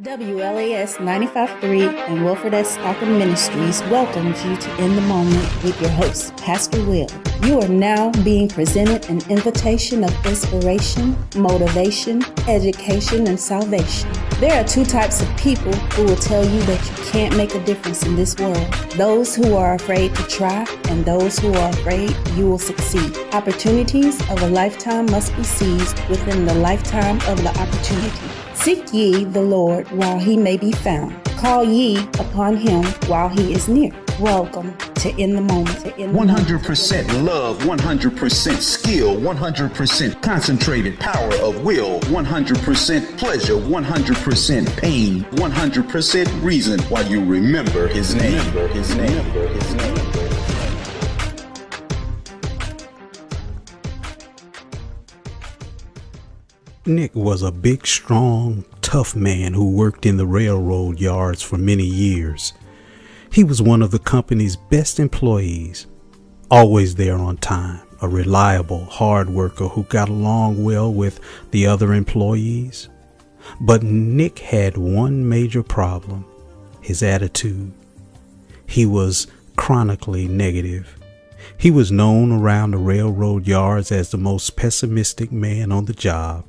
WLAS 95.3 and Wilfred Sebastian Ministries welcomes you to In the Moment with your host, Pastor Will. You are now being presented an invitation of inspiration, motivation, education, and salvation. There are two types of people who will tell you that you can't make a difference in this world. Those who are afraid to try and those who are afraid you will succeed. Opportunities of a lifetime must be seized within the lifetime of the opportunity. Seek ye the Lord while he may be found. Call ye upon him while he is near. Welcome to In the Moment. 100% love, 100% skill, 100% concentrated power of will, 100% pleasure, 100% pain, 100% reason why you remember his name. Nick was a big, strong, tough man who worked in the railroad yards for many years. He was one of the company's best employees, always there on time, a reliable, hard worker who got along well with the other employees. But Nick had one major problem: his attitude. He was chronically negative. He was known around the railroad yards as the most pessimistic man on the job.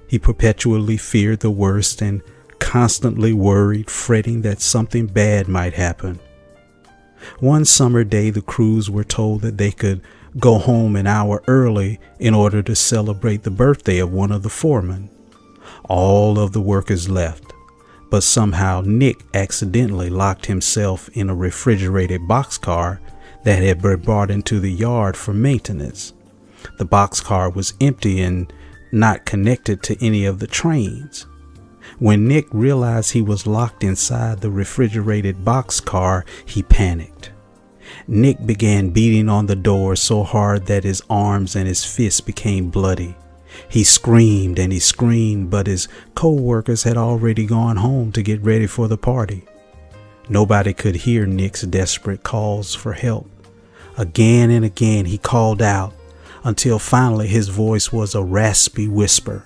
He perpetually feared the worst and constantly worried, fretting that something bad might happen. One summer day, the crews were told that they could go home an hour early in order to celebrate the birthday of one of the foremen. All of the workers left, but somehow Nick accidentally locked himself in a refrigerated boxcar that had been brought into the yard for maintenance. The boxcar was empty and not connected to any of the trains. When Nick realized he was locked inside the refrigerated boxcar, he panicked. Nick began beating on the door so hard that his arms and his fists became bloody. He screamed and he screamed, but his co-workers had already gone home to get ready for the party. Nobody could hear Nick's desperate calls for help. Again and again he called out, until finally his voice was a raspy whisper.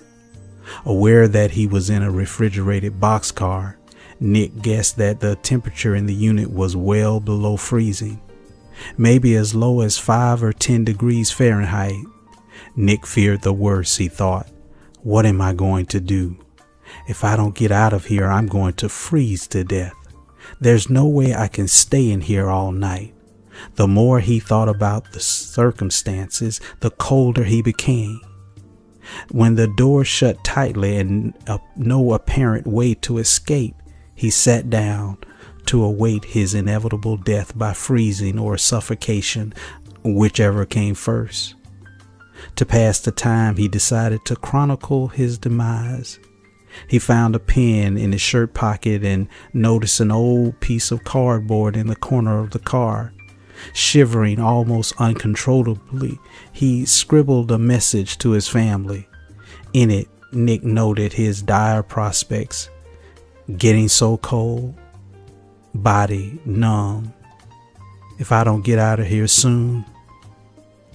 Aware that he was in a refrigerated boxcar, Nick guessed that the temperature in the unit was well below freezing, maybe as low as 5 or 10 degrees Fahrenheit. Nick feared the worst, he thought. What am I going to do? If I don't get out of here, I'm going to freeze to death. There's no way I can stay in here all night. The more he thought about the circumstances, the colder he became. When the door shut tightly and no apparent way to escape, he sat down to await his inevitable death by freezing or suffocation, whichever came first. To pass the time, he decided to chronicle his demise. He found a pen in his shirt pocket and noticed an old piece of cardboard in the corner of the car. Shivering almost uncontrollably, he scribbled a message to his family. In it, Nick noted his dire prospects: getting so cold, body numb. If I don't get out of here soon,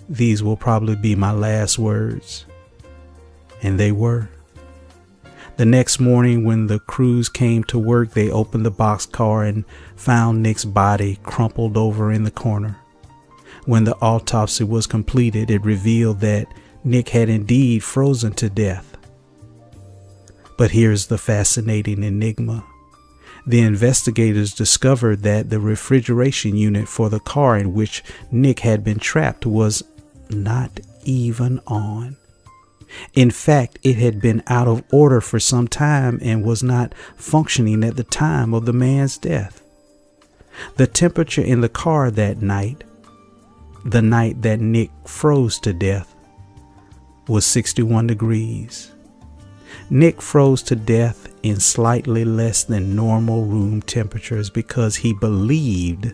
these will probably be my last words. And they were. The next morning, when the crews came to work, they opened the boxcar and found Nick's body crumpled over in the corner. When the autopsy was completed, it revealed that Nick had indeed frozen to death. But here's the fascinating enigma. The investigators discovered that the refrigeration unit for the car in which Nick had been trapped was not even on. In fact, it had been out of order for some time and was not functioning at the time of the man's death. The temperature in the car that night, the night that Nick froze to death, was 61 degrees. Nick froze to death in slightly less than normal room temperatures because he believed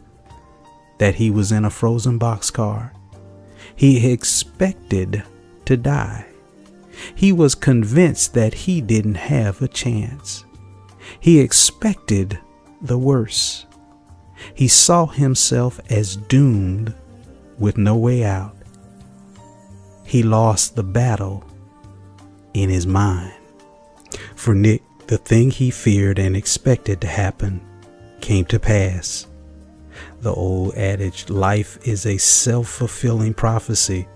that he was in a frozen boxcar. He expected to die. He was convinced that he didn't have a chance. He expected the worst. He saw himself as doomed with no way out. He lost the battle in his mind. For Nick, The thing he feared and expected to happen came to pass. The old adage, life is a self-fulfilling prophecy,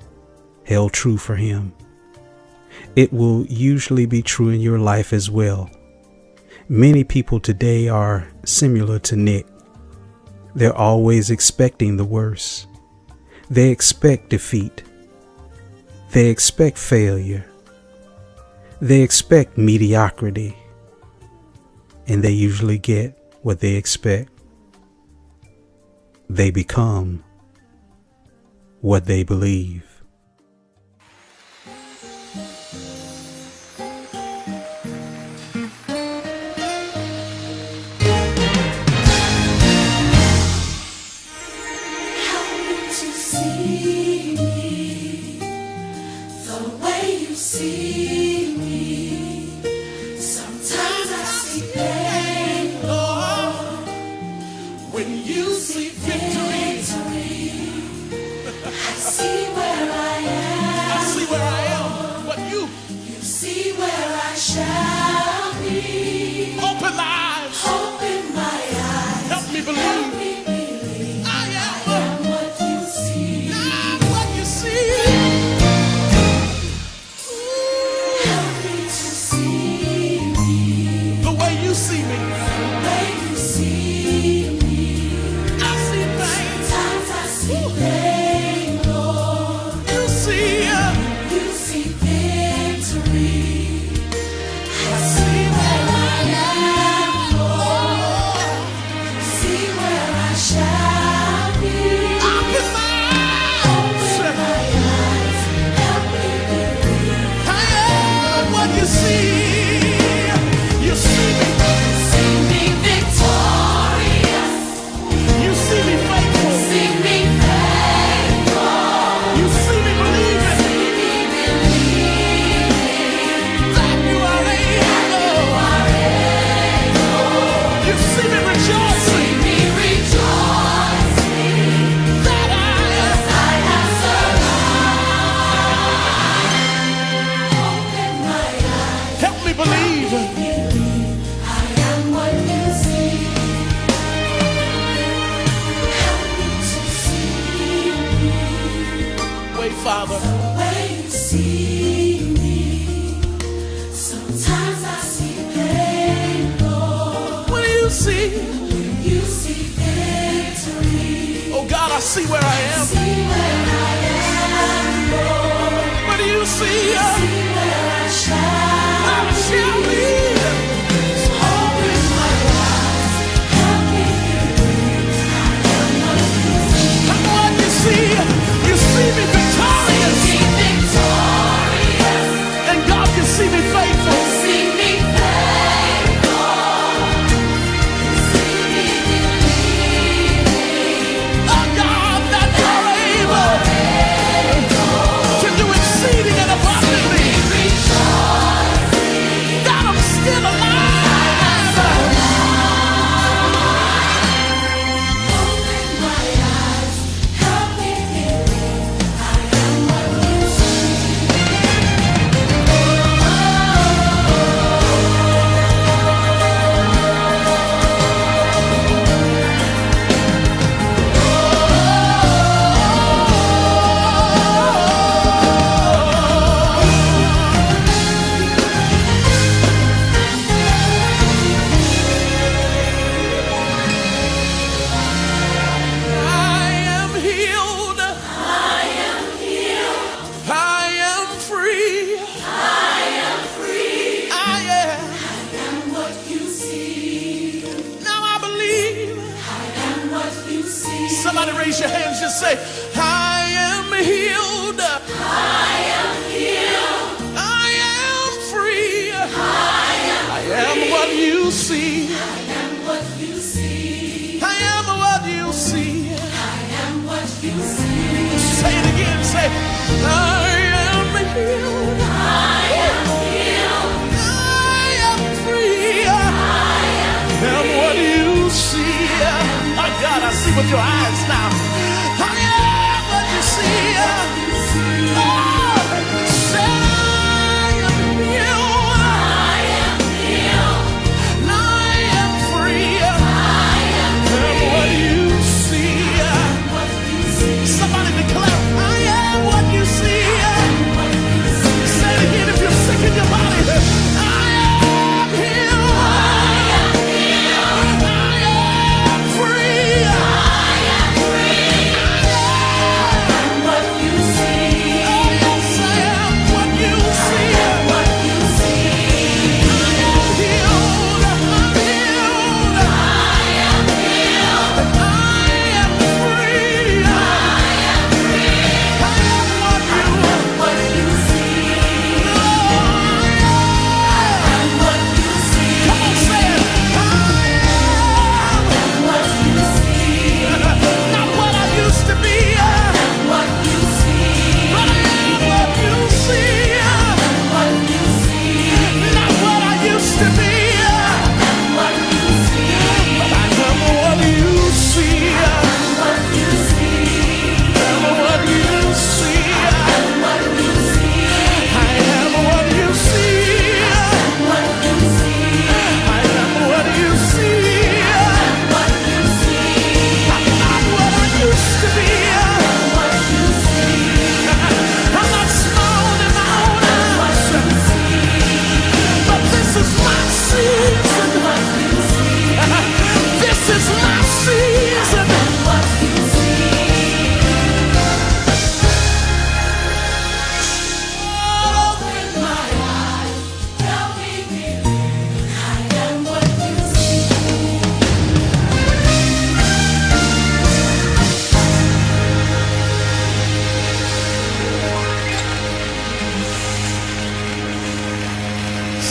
held true for him. It will usually be true in your life as well. Many people today are similar to Nick. They're always expecting the worst. They expect defeat. They expect failure. They expect mediocrity. And they usually get what they expect. They become what they believe. Father. The way you see me, sometimes I see pain, Lord. What do you see? You see victory. Oh God, I see where I am. See where I am, Lord. What do you see? See where I shall. I shall be. Open my eyes, help me believe I am what you see. I'm what you see. You see me victorious. See me victorious. And God, you see me faithful. See me faithful. See me believing. Oh God, that you're able to do exceeding and abundantly. God, I'm still alive. Open my eyes, help me believe I am what you see. I am healed. I am healed, I am free. I am free. I am. I am what you see. Now I believe. I am what you see. Somebody raise your hands. Just say, I am healed. I am healed. I am free. I am what you see. am what you see. I am what you see. I am what you see. Say it again. Say, I am healed. I am healed. I am free. I am what you see. Oh God, I see with your eyes now. I am what you see. Oh, say I am healed. I am healed.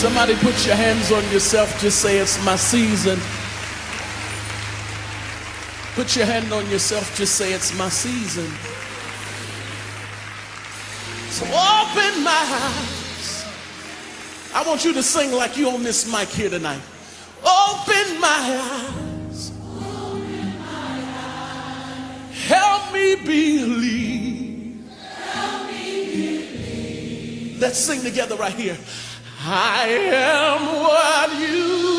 Somebody put your hands on yourself, just say it's my season. Put your hand on yourself, just say it's my season. So open my eyes. I want you to sing like you on this mic here tonight. Open my eyes. Open my eyes. Help me believe. Help me believe. Let's sing together right here. I am what you